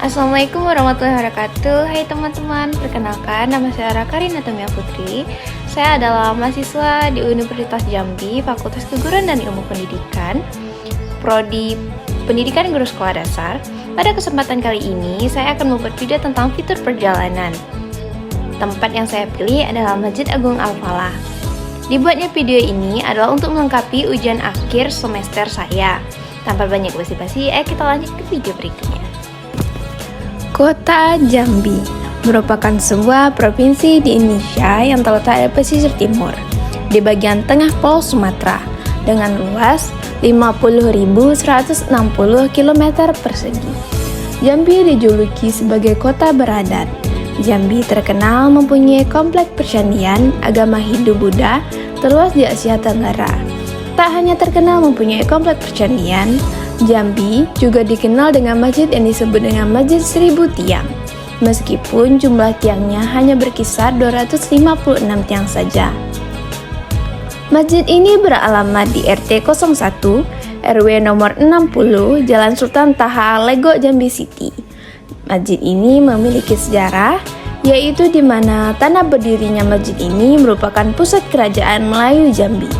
Assalamualaikum warahmatullahi wabarakatuh. Hai teman-teman, perkenalkan nama saya Raka Rina Tamia Putri. Saya adalah mahasiswa di Universitas Jambi, Fakultas Keguruan dan Ilmu Pendidikan, Prodi Pendidikan Guru Sekolah Dasar. Pada kesempatan kali ini, saya akan membuat video tentang fitur perjalanan. Tempat yang saya pilih adalah Masjid Agung Al-Falah. Dibuatnya video ini adalah untuk melengkapi ujian akhir semester saya. Tanpa banyak basa-basi, ayo kita lanjut ke video berikutnya. Kota Jambi merupakan sebuah provinsi di Indonesia yang terletak di pesisir timur, di bagian tengah Pulau Sumatera, dengan luas 50.160 km persegi. Jambi dijuluki sebagai kota beradat. Jambi terkenal mempunyai kompleks percanian agama Hindu-Buddha terluas di Asia Tenggara. Tak hanya terkenal mempunyai kompleks percanian, Jambi juga dikenal dengan masjid yang disebut dengan Masjid 1000 Tiang. Meskipun jumlah tiangnya hanya berkisar 256 tiang saja. Masjid ini beralamat di RT 01, RW nomor 60, Jalan Sultan Taha, Legok, Jambi City. Masjid ini memiliki sejarah, yaitu di mana tanah berdirinya masjid ini merupakan pusat kerajaan Melayu Jambi.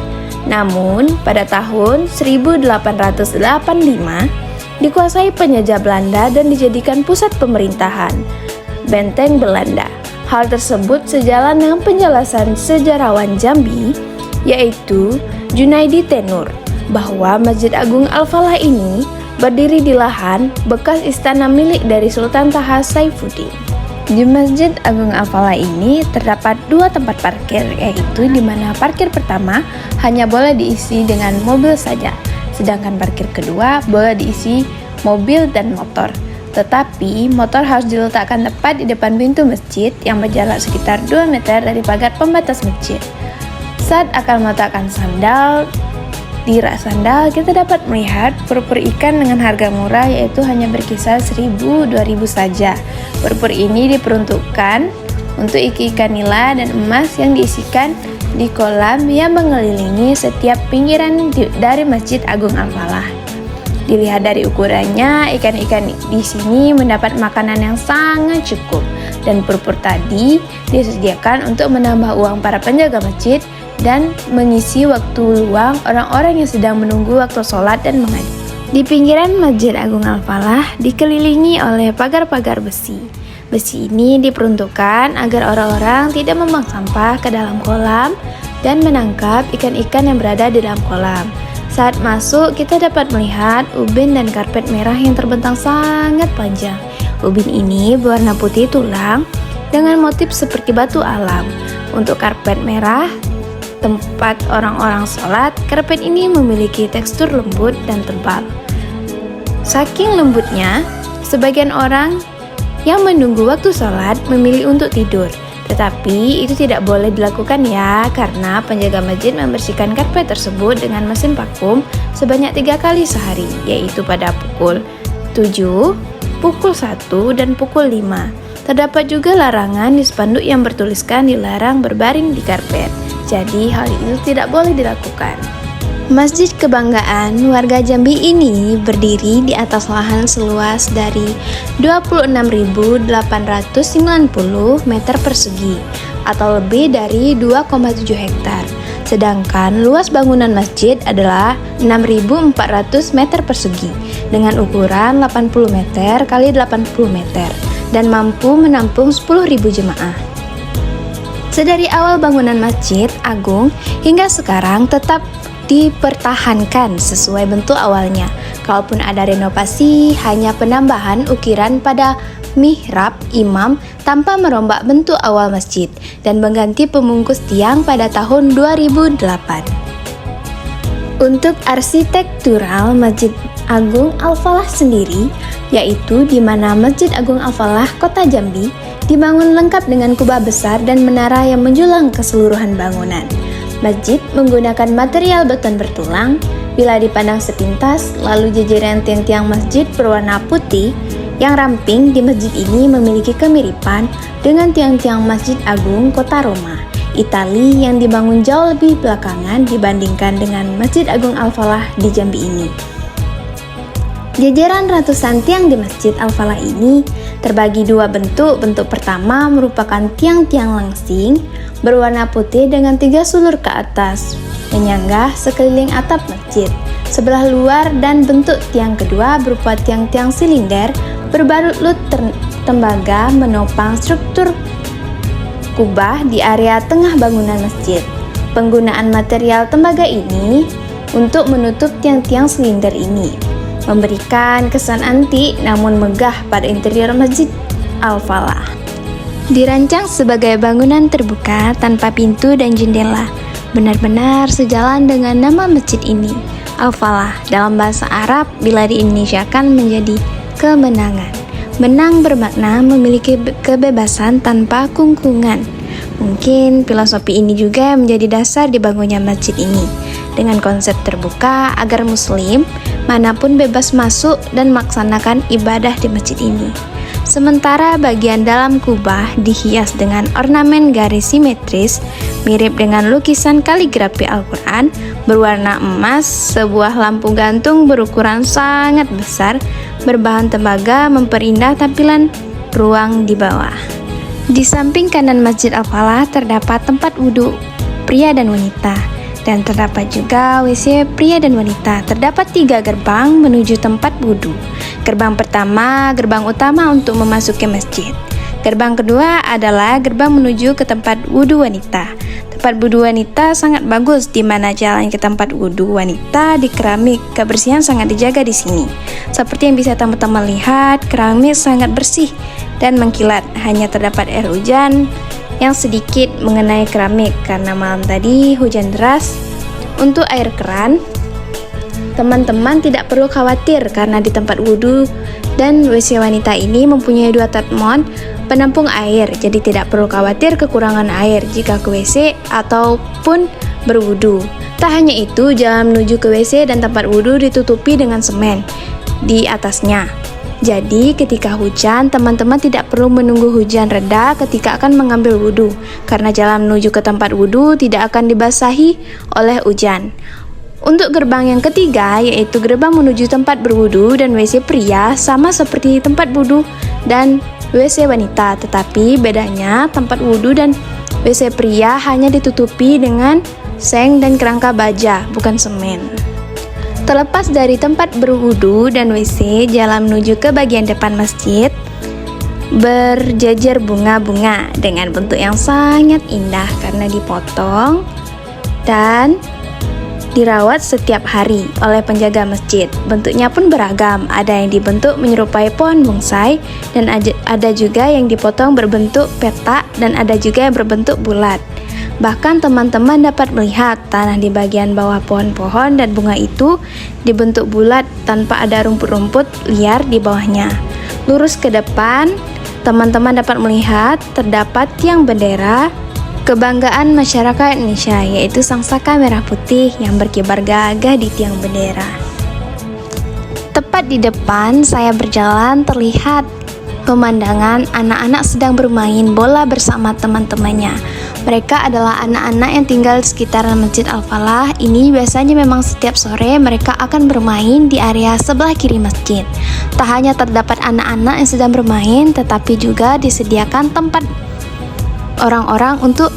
Namun, pada tahun 1885, dikuasai penjajah Belanda dan dijadikan pusat pemerintahan benteng Belanda. Hal tersebut sejalan dengan penjelasan sejarawan Jambi, yaitu Junaidi Tenur, bahwa Masjid Agung Al-Falah ini berdiri di lahan bekas istana milik dari Sultan Taha Saifuddin. Di Masjid Agung Al-Falah ini terdapat dua tempat parkir, yaitu di mana parkir pertama hanya boleh diisi dengan mobil saja, sedangkan parkir kedua boleh diisi mobil dan motor. Tetapi motor harus diletakkan tepat di depan pintu masjid yang berjarak sekitar 2 meter dari pagar pembatas masjid. Saat akan meletakkan sandal, di rak sandal kita dapat melihat pur-pur ikan dengan harga murah, yaitu hanya berkisar 1.000-2.000 saja. Pur-pur ini diperuntukkan untuk ikan nila dan emas yang diisikan di kolam yang mengelilingi setiap pinggiran dari Masjid Agung Al-Falah. Dilihat dari ukurannya, ikan-ikan di sini mendapat makanan yang sangat cukup, dan pur-pur tadi disediakan untuk menambah uang para penjaga masjid dan mengisi waktu luang orang-orang yang sedang menunggu waktu sholat dan mengaji. Di pinggiran Masjid Agung Al-Falah dikelilingi oleh pagar-pagar besi. Besi ini diperuntukkan agar orang-orang tidak membuang sampah ke dalam kolam dan menangkap ikan-ikan yang berada di dalam kolam. Saat masuk, kita dapat melihat ubin dan karpet merah yang terbentang sangat panjang. Ubin ini berwarna putih tulang dengan motif seperti batu alam. Untuk karpet merah, tempat orang-orang sholat, karpet ini memiliki tekstur lembut dan tebal. Saking lembutnya, sebagian orang yang menunggu waktu sholat memilih untuk tidur. Tetapi itu tidak boleh dilakukan ya, karena penjaga masjid membersihkan karpet tersebut dengan mesin vakum sebanyak 3 kali sehari, yaitu pada pukul 7, pukul 1, dan pukul 5. Terdapat juga larangan di spanduk yang bertuliskan dilarang berbaring di karpet. Jadi hal itu tidak boleh dilakukan. Masjid kebanggaan warga Jambi ini berdiri di atas lahan seluas dari 26.890 meter persegi atau lebih dari 2,7 hektar. Sedangkan luas bangunan masjid adalah 6.400 meter persegi dengan ukuran 80 meter x 80 meter dan mampu menampung 10.000 jemaah. Sedari awal bangunan Masjid Agung hingga sekarang tetap dipertahankan sesuai bentuk awalnya. Kalaupun ada renovasi, hanya penambahan ukiran pada mihrab imam tanpa merombak bentuk awal masjid dan mengganti pembungkus tiang pada tahun 2008. Untuk arsitektural Masjid Agung Al-Falah sendiri, yaitu di mana Masjid Agung Al-Falah Kota Jambi dibangun lengkap dengan kubah besar dan menara yang menjulang keseluruhan bangunan. Masjid menggunakan material beton bertulang. Bila dipandang sepintas, lalu jajaran tiang-tiang masjid berwarna putih yang ramping di masjid ini memiliki kemiripan dengan tiang-tiang Masjid Agung Kota Roma, Italia yang dibangun jauh lebih belakangan dibandingkan dengan Masjid Agung Al-Falah di Jambi ini. Jajaran ratusan tiang di Masjid Al-Falah ini terbagi dua bentuk. Bentuk pertama merupakan tiang-tiang langsing berwarna putih dengan 3 sulur ke atas, menyanggah sekeliling atap masjid sebelah luar, dan bentuk tiang kedua berupa tiang-tiang silinder berbalut tembaga menopang struktur kubah di area tengah bangunan masjid. Penggunaan material tembaga ini untuk menutup tiang-tiang silinder ini memberikan kesan antik namun megah pada interior Masjid Al-Falah. Dirancang sebagai bangunan terbuka tanpa pintu dan jendela, benar-benar sejalan dengan nama masjid ini. Al-Falah dalam bahasa Arab bila diindonesiakan menjadi kemenangan. Menang bermakna memiliki kebebasan tanpa kungkungan. Mungkin filosofi ini juga menjadi dasar dibangunnya masjid ini, dengan konsep terbuka agar muslim manapun bebas masuk dan melaksanakan ibadah di masjid ini. Sementara bagian dalam kubah dihias dengan ornamen garis simetris mirip dengan lukisan kaligrafi Al-Quran berwarna emas. Sebuah lampu gantung berukuran sangat besar berbahan tembaga memperindah tampilan ruang di bawah. Di samping kanan Masjid Al-Falah terdapat tempat wudhu pria dan wanita, dan terdapat juga WC pria dan wanita. Terdapat 3 gerbang menuju tempat wudhu. Gerbang pertama, gerbang utama untuk memasuki masjid. Gerbang kedua adalah gerbang menuju ke tempat wudhu wanita. Tempat wudhu wanita sangat bagus, di mana jalan ke tempat wudhu wanita di keramik. Kebersihan sangat dijaga di sini. Seperti yang bisa teman-teman lihat, keramik sangat bersih dan mengkilat. Hanya terdapat air hujan yang sedikit mengenai keramik karena malam tadi hujan deras. Untuk air keran, teman-teman tidak perlu khawatir karena di tempat wudhu dan WC wanita ini mempunyai 2 tatmon penampung air, jadi tidak perlu khawatir kekurangan air jika ke WC ataupun berwudhu. Tak hanya itu, jalan menuju ke WC dan tempat wudhu ditutupi dengan semen di atasnya. Jadi ketika hujan, teman-teman tidak perlu menunggu hujan reda ketika akan mengambil wudhu, karena jalan menuju ke tempat wudhu tidak akan dibasahi oleh hujan. Untuk gerbang yang ketiga, yaitu gerbang menuju tempat berwudhu dan WC pria, sama seperti tempat wudhu dan WC wanita, tetapi bedanya tempat wudhu dan WC pria hanya ditutupi dengan seng dan kerangka baja, bukan semen. Terlepas dari tempat berwudu dan WC, jalan menuju ke bagian depan masjid berjajar bunga-bunga dengan bentuk yang sangat indah karena dipotong dan dirawat setiap hari oleh penjaga masjid. Bentuknya pun beragam, ada yang dibentuk menyerupai pohon bonsai dan ada juga yang dipotong berbentuk petak dan ada juga yang berbentuk bulat. Bahkan teman-teman dapat melihat tanah di bagian bawah pohon-pohon dan bunga itu dibentuk bulat tanpa ada rumput-rumput liar di bawahnya. Lurus ke depan, teman-teman dapat melihat terdapat tiang bendera kebanggaan masyarakat Indonesia, yaitu sangsaka merah putih yang berkibar gagah di tiang bendera. Tepat di depan saya berjalan terlihat pemandangan anak-anak sedang bermain bola bersama teman-temannya. Mereka adalah anak-anak yang tinggal di sekitaran Masjid Al-Falah. Ini biasanya memang setiap sore mereka akan bermain di area sebelah kiri masjid. Tak hanya terdapat anak-anak yang sedang bermain, tetapi juga disediakan tempat orang-orang untuk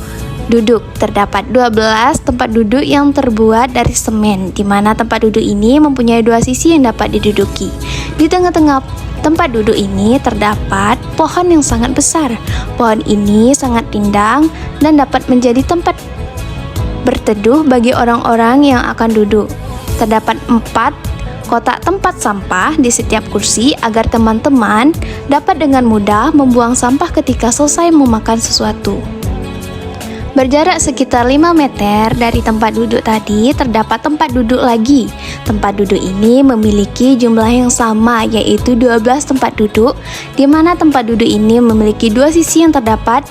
duduk. Terdapat 12 tempat duduk yang terbuat dari semen, di mana tempat duduk ini mempunyai 2 sisi yang dapat diduduki. Di tengah-tengah tempat duduk ini terdapat pohon yang sangat besar. Pohon ini sangat rindang dan dapat menjadi tempat berteduh bagi orang-orang yang akan duduk. Terdapat 4 kotak tempat sampah di setiap kursi agar teman-teman dapat dengan mudah membuang sampah ketika selesai memakan sesuatu. Berjarak sekitar 5 meter dari tempat duduk tadi terdapat tempat duduk lagi. Tempat duduk ini memiliki jumlah yang sama, yaitu 12 tempat duduk, di mana tempat duduk ini memiliki 2 sisi yang terdapat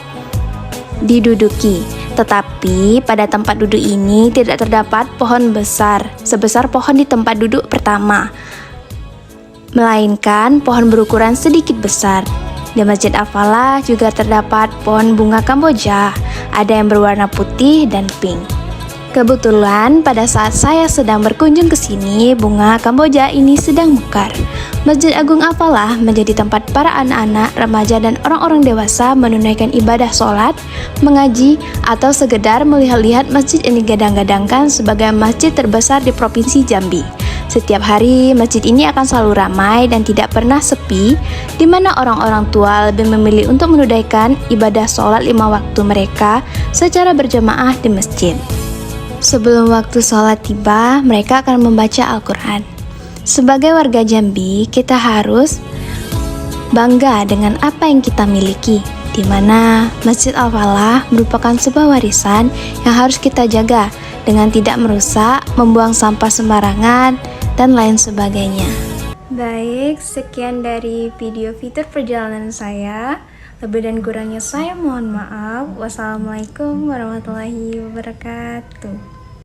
diduduki. Tetapi pada tempat duduk ini tidak terdapat pohon besar sebesar pohon di tempat duduk pertama, melainkan pohon berukuran sedikit besar. Di Masjid Al-Falah juga terdapat pohon bunga Kamboja, ada yang berwarna putih dan pink. Kebetulan pada saat saya sedang berkunjung ke sini, bunga Kamboja ini sedang mekar. Masjid Agung Al-Falah menjadi tempat para anak-anak, remaja, dan orang-orang dewasa menunaikan ibadah sholat, mengaji, atau sekedar melihat-lihat. Masjid ini gadang-gadangkan sebagai masjid terbesar di Provinsi Jambi. Setiap hari, masjid ini akan selalu ramai dan tidak pernah sepi, di mana orang-orang tua lebih memilih untuk menunaikan ibadah sholat 5 waktu mereka secara berjamaah di masjid. Sebelum waktu sholat tiba, mereka akan membaca Al-Quran. Sebagai warga Jambi, kita harus bangga dengan apa yang kita miliki, di mana Masjid Al-Falah merupakan sebuah warisan yang harus kita jaga dengan tidak merusak, membuang sampah sembarangan, dan lain sebagainya. Baik, sekian dari video fitur perjalanan saya. Lebih dan kurangnya saya mohon maaf. Wassalamualaikum warahmatullahi wabarakatuh.